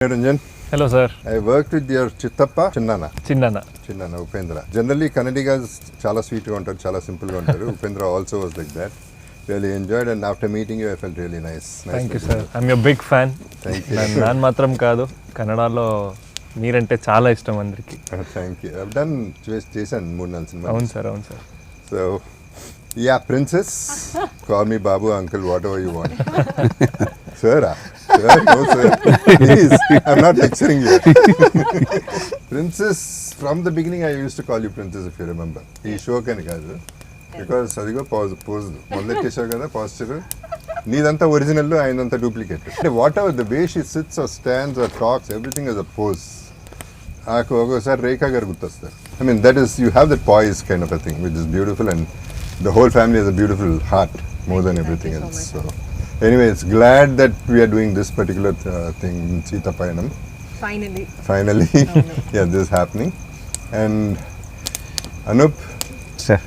Ranjan. Hello, sir. I worked with your Chittappa, Chinnana. Upendra. Generally, Kannadigas chala sweet ga untaru, chala simple ga untaru. Upendra also was like that. Really enjoyed, and after meeting you, I felt really nice. Thank you, sir. I'm your big fan. Thank you. ನಾನು ಮಾತ್ರ కాదు కన్నడలో మీరంటే చాలా ఇష్టం అందరికి. Thank you. I've done చేశాను 3-4 సినిమాలు. అవును sir. So, yeah, princess, call me Babu, uncle, whatever you want. Sir, no sir, please, I'm not lecturing you. Princess, from the beginning I used to call you princess, if you remember. ఈ show కని కాదు, because అదిగో pose మొదలెట్టేసావు కదా posture, నీదంతా original, ఆయనంతా duplicate. అంటే whatever the way she sits or stands or talks, everything is a pose. నాకు ఒక్కోసారి రేఖా గారు గుర్తొస్తారు. I mean that is, you have that poise kind of a thing which is beautiful, and the whole family has a beautiful heart more than everything else. So anyway, it's glad that we are doing this particular thing in Sita Payanam. Finally. Yeah, this is happening. And Anup, sir,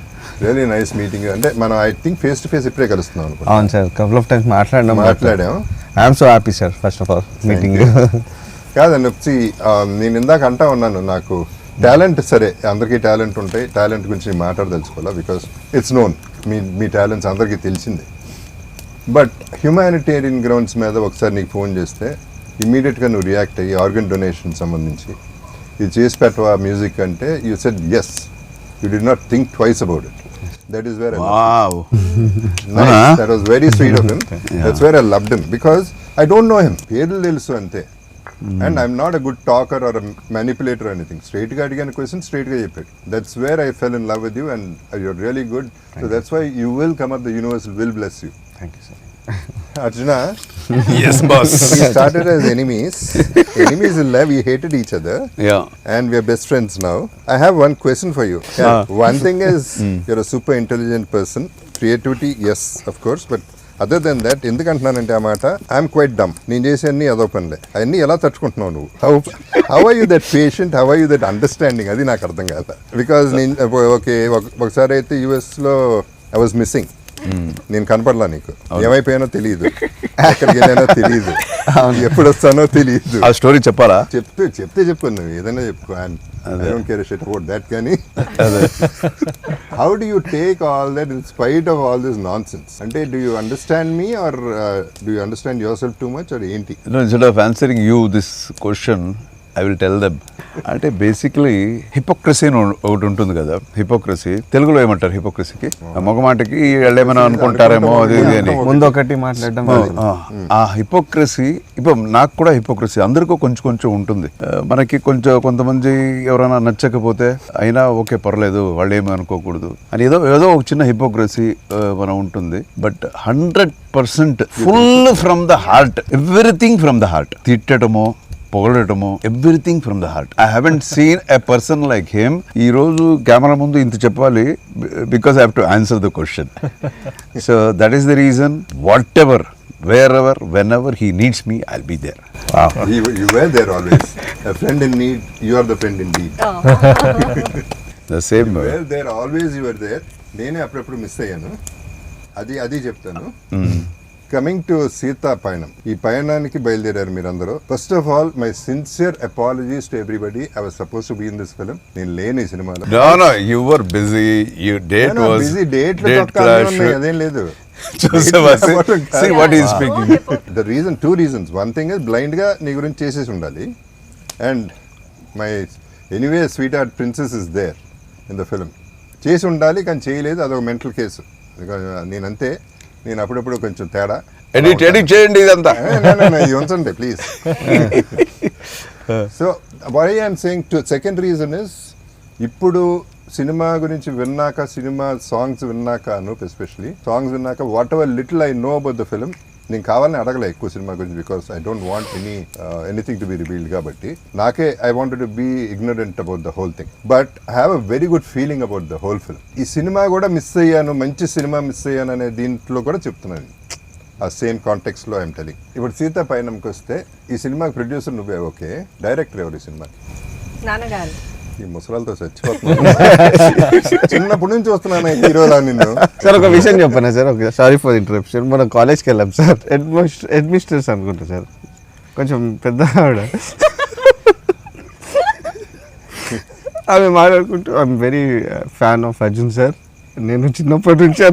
really nice meeting you. And man, I think face to face ippre kalustunnam anukunta. అవును sir, couple of times మాట్లాడాం. I am so happy sir, first of all meeting you. కాదు Anup, నేను ఇందాక అంటా ఉన్నాను, నాకు talent సరే అందరికీ టాలెంట్ ఉంటాయి, టాలెంట్ గురించి నేను మాట్లాడదలుచుకోవాలా, బికాస్ ఇట్స్ నోన్, మీ టాలెంట్స్ అందరికీ తెలిసిందే. బట్ హ్యూమానిటేరియన్ గ్రౌండ్స్ మీద ఒకసారి నీకు ఫోన్ చేస్తే ఇమ్మీడియట్గా నువ్వు రియాక్ట్ అయ్యి ఆర్గన్ డొనేషన్ సంబంధించి ఇది చేసి పెట్టవా మ్యూజిక్ అంటే, you said yes, you did not think twice about it. That is where that was very sweet of him. That's where I loved him, because I don't know him, పేర్లు తెలుసు అంతే. And I'm not a good talker or a manipulator or anything. Straight ga adigana question, straight ga cheppadu. That's where I fell in love with you, and you're really good. So that's why you will come up, the universe will bless you. Thank you sir. Arjuna, Yes, boss. we started as enemies in love, we hated each other. Yeah. And we are best friends now. I have one question for you. One thing is, you're a super intelligent person. Creativity, yes, of course, but other than that, ఎందుకంటున్నానంటే ఆ మాట, I'm quite డమ్. నేను చేసే అన్ని అదో పనులే, అవన్నీ ఎలా తట్టుకుంటున్నావు నువ్వు? How are you that patient, how are you that understanding, అది నాకు అర్థం కాదు. బికాజ్ నేను ఓకే ఒకసారి అయితే యూఎస్లో ఐ వాజ్ మిస్సింగ్, నేను కనపడలా, నీకు ఏమైపోయానో తెలియదు, ఎక్కడికి వెళ్ళానో తెలియదు, ఎప్పుడు వస్తానో తెలియదు. ఆ స్టోరీ చెప్పాలా? చెప్తే చెప్పు, నువ్వు ఏదైనా చెప్పుకో, I don't care a shit about that, కానీ how do you take all that in spite of all this nonsense? అంటే do you understand me, or do you understand yourself too much, or ఏంటి? No, instead of answering you this question, I will tell them. అంటే basically hypocrisy అని ఒకటి ఉంటుంది కదా. Hypocrisy తెలుగులో ఏమంటారు? హిపోక్రసీకి మొగమాటకి ఏమైనా అనుకుంటారేమో అది ఇది అని ముందు ఒకటి మాట్లాడడం. ఆ హిపోక్రసీ, ఇప్పుడు నాకు కూడా హిపోక్రసీ అందరికీ కొంచెం ఉంటుంది. మనకి కొంతమంది ఎవరైనా నచ్చకపోతే అయినా ఓకే పర్లేదు, వాళ్ళు ఏమీ అనుకోకూడదు అని ఏదో ఒక చిన్న హిపోక్రసీ మనం ఉంటుంది. But 100% full from the heart, everything from the heart. తిట్టడమో పొగడటము, everything from the heart. I haven't seen a person like him. ఈ రోజు కెమెరా ముందు ఇంత చెప్పాలి, because I have to answer the question. So that is the reason, whatever, wherever, whenever he needs me, I'll be there. Wow. You were there always. A friend in need, you are the friend indeed. The same way. You were there always, you were there. నేనే అప్పుడప్పుడు miss అయ్యాను, అది చెప్తాను. Coming to Sita పయనం, ఈ పయనానికి బయలుదేరారు మీరందరూ. First of all my sincere apologies to everybody. I was suppose to be in this film. నేను లేను ఈ సినిమాలో. No, you were busy. Your date was busy. Date clash. అదేం లేదు. See what he is speaking. The reason, 2 reasons. One thing is blind గా నీ గురించి చేసేసి ఉండాలి, and my anyway sweetheart princess is there in the film. చేసి ఉండాలి కానీ చేయలేదు, అదొక మెంటల్ కేసు. నేనంతే, నేను అప్పుడప్పుడు కొంచెం తేడా. ఎడిట్ చేయండి ఇదంతా. ఇది ఉంచండి please. So why I'm saying to, second reason is, ఇప్పుడు సినిమా గురించి విన్నాక, సినిమా సాంగ్స్ విన్నాక, ఎస్పెషలీ సాంగ్స్ విన్నాక, whatever little I know about the film, నేను కావాలని అడగలే ఎక్కువ సినిమా గురించి, because I don't want anything to be revealed. కాబట్టి నాకే I wanted to be ignorant about the whole thing, but I have a very good feeling about the whole film. ఈ cinema కూడా miss అయ్యాను, మంచి cinema miss అయ్యాను అనే దీంట్లో కూడా చెప్తున్నాను. ఆ సేమ్ కాంటెక్స్లో ఐఎమ్ టెలింగ్. ఇప్పుడు సీతా పయనంకి వస్తే, ఈ సినిమాకి ప్రొడ్యూసర్ నువ్వే, ఓకే, డైరెక్టర్ ఎవరు ఈ సినిమాకి? నాన్నగారు. ఈ ముసలాలతో చచ్చిపోతున్నా, చిన్నప్పటి నుంచి వస్తున్నాను హీరోలా నిన్ను. సార్ ఒక విషయం చెప్పనా సార్, సారీ ఫర్ ఇంటరప్షన్. మనం కాలేజ్కి వెళ్ళాం సార్, హెడ్ మిస్టర్స్ అనుకుంటా సార్, కొంచెం పెద్ద ఆవిడ. ఆమె మాట్లాడుకుంటూ I'm very fan of Arjun sir, నేను చిన్నప్పటి నుంచి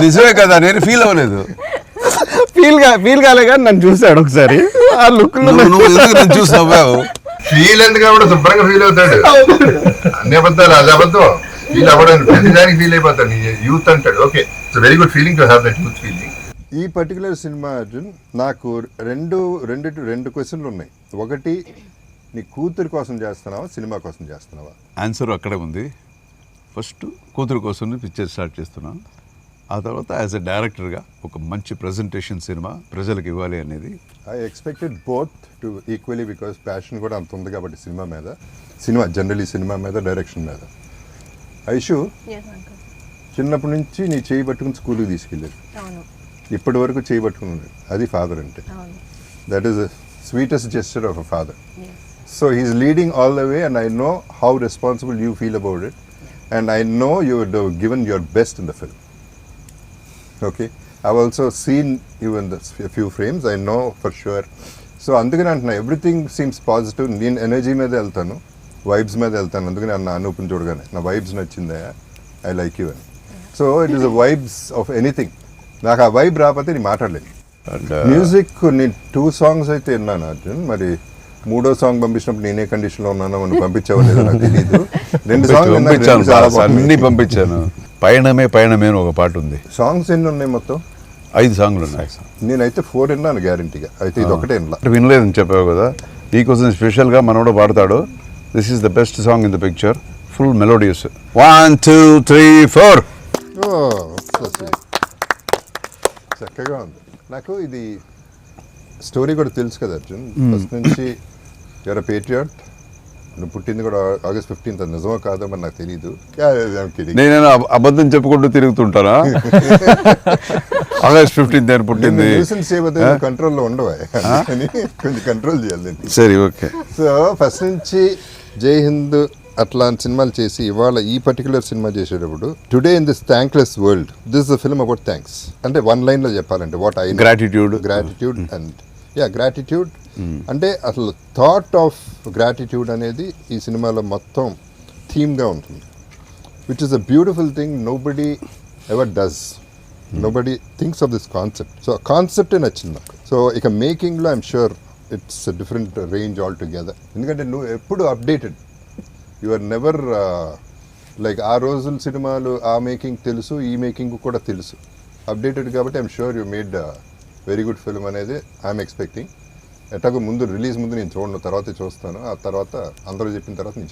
నిజమే కదా, నేను ఫీల్ అవ్వలేదు. ఫీల్ కాలే కానీ నన్ను చూసాడు ఒకసారి. ఆ లుక్ నువ్వు ఎందుకు నన్ను చూసి నవ్వావు? ఫీల్ ఎందుకు కూడా శుభ్రంగా ఫీల్ అవుతాడు. అన్ని అబద్ధాలు అది అబద్ధం. ఫీల్ అవ్వడానికి ప్రతిదానికి ఫీల్ అయిపోతాడు. నీ యూత్ అంటాడు. Okay, it's very good feeling to have that youth feeling. ఈ పర్టికులర్ సినిమా అర్జున్ నాకు రెండు క్వశ్చన్లు ఉన్నాయి. ఒకటి, నీ కూతురు కోసం చేస్తున్నావా సినిమా కోసం చేస్తున్నావా? ఆన్సర్ అక్కడే ఉంది. ఫస్ట్ కూతురు కోసం పిక్చర్ స్టార్ట్ చేస్తున్నాను. ఆ తర్వాత యాజ్ ఎ డైరెక్టర్గా ఒక మంచి ప్రజెంటేషన్ సినిమా ప్రజలకు ఇవ్వాలి అనేది. I expected both to equally because passion కూడా అంత ఉంది కాబట్టి సినిమా జనరలీ సినిమా మీద, డైరెక్షన్ మీద. ఐషు, చిన్నప్పటి నుంచి నీ చేయి పట్టుకుని స్కూల్కి తీసుకెళ్ళారు. ఇప్పటి వరకు చేయి పట్టుకున్నాడు. అది ఫాదర్ అంటే. That is the sweetest gesture of a father. So he is leading all the way and I know how responsible you feel about it and I know you given your best in the film. Okay, I've also seen you in a few frames. I know for sure. So అందుకని అంటున్నా, everything seems positive. నేను energy మీద వెళ్తాను, vibes మీద వెళ్తాను. అందుకని అన్న అనూపుని చూడగానే నా వైబ్స్ నచ్చిందా, ఐ లైక్ యూ అని. So it is the vibes of anything. నాకు ఆ వైబ్ రాకపోతే నేను మాట్లాడలేను. మ్యూజిక్ నేను 2 songs అయితే విన్నాను అర్జున్. మరి 3వ సాంగ్ పంపించినప్పుడు నేనే కండిషన్లో ఉన్నానో మనం పంపించావో లేదో నాకు తెలియదు. 2 songs అన్ని పంపించాను. పయనమే పయనమే అని ఒక పాట ఉంది. సాంగ్స్ ఎన్ని ఉన్నాయి మొత్తం? 5 సాంగ్లు ఉన్నాయి. నేనైతే 4 విన్నాను గ్యారంటీగా. అయితే ఇది ఒకటే వినలేదని చెప్పావు కదా, నీకోసం స్పెషల్గా మనోడు పాడతాడు. This is the best song in the picture, full melodious. 1 2 3 4. చక్కగా ఉంది. నాకు ఇది స్టోరీ కూడా తెలుసు కదా అర్జున్. ఫస్ట్ నుంచి యువర్ ఎ పేట్రియాట్. నువ్వు పుట్టింది కూడా August 15th. నిజమో కాదో మరి నాకు తెలియదు. నేను అబద్ధం చెప్పుకుంటూ తిరుగుతుంటానా? August 15th నేను పుట్టింది. కంట్రోల్లో ఉండవా, కొంచెం కంట్రోల్ చేయాలి. సరే, ఓకే. సో ఫస్ట్ నుంచి జై హింద్ అట్లాంటి సినిమాలు చేసి ఇవాళ ఈ పర్టికులర్ సినిమా చేసేటప్పుడు, today in this thankless world, this the film about thanks. అంటే 1 line లో చెప్పాలంటే what I gratitude and gratitude. అంటే అసలు థాట్ ఆఫ్ గ్రాటిట్యూడ్ అనేది ఈ సినిమాలో మొత్తం థీమ్గా ఉంటుంది, which is a beautiful thing. Nobody ever does, nobody thinks of this concept. So ఆ కాన్సెప్టే నచ్చింది నాకు. సో ఇక మేకింగ్లో I'm sure it's different range altogether. ఎందుకంటే నువ్వు ఎప్పుడు updated, you are never like ఆ రోజుల సినిమాలు ఆ మేకింగ్ తెలుసు, ఈ మేకింగ్ కూడా తెలుసు, అప్డేటెడ్ కాబట్టి I'm sure you made very good film అనేది ఐఎమ్ ఎక్స్పెక్టింగ్. ఎట్లాగో ముందు రిలీజ్ ముందు నేను చూడను, తర్వాత చూస్తాను. ఆ తర్వాత అందరూ చెప్పిన తర్వాత నేను చెప్తాను.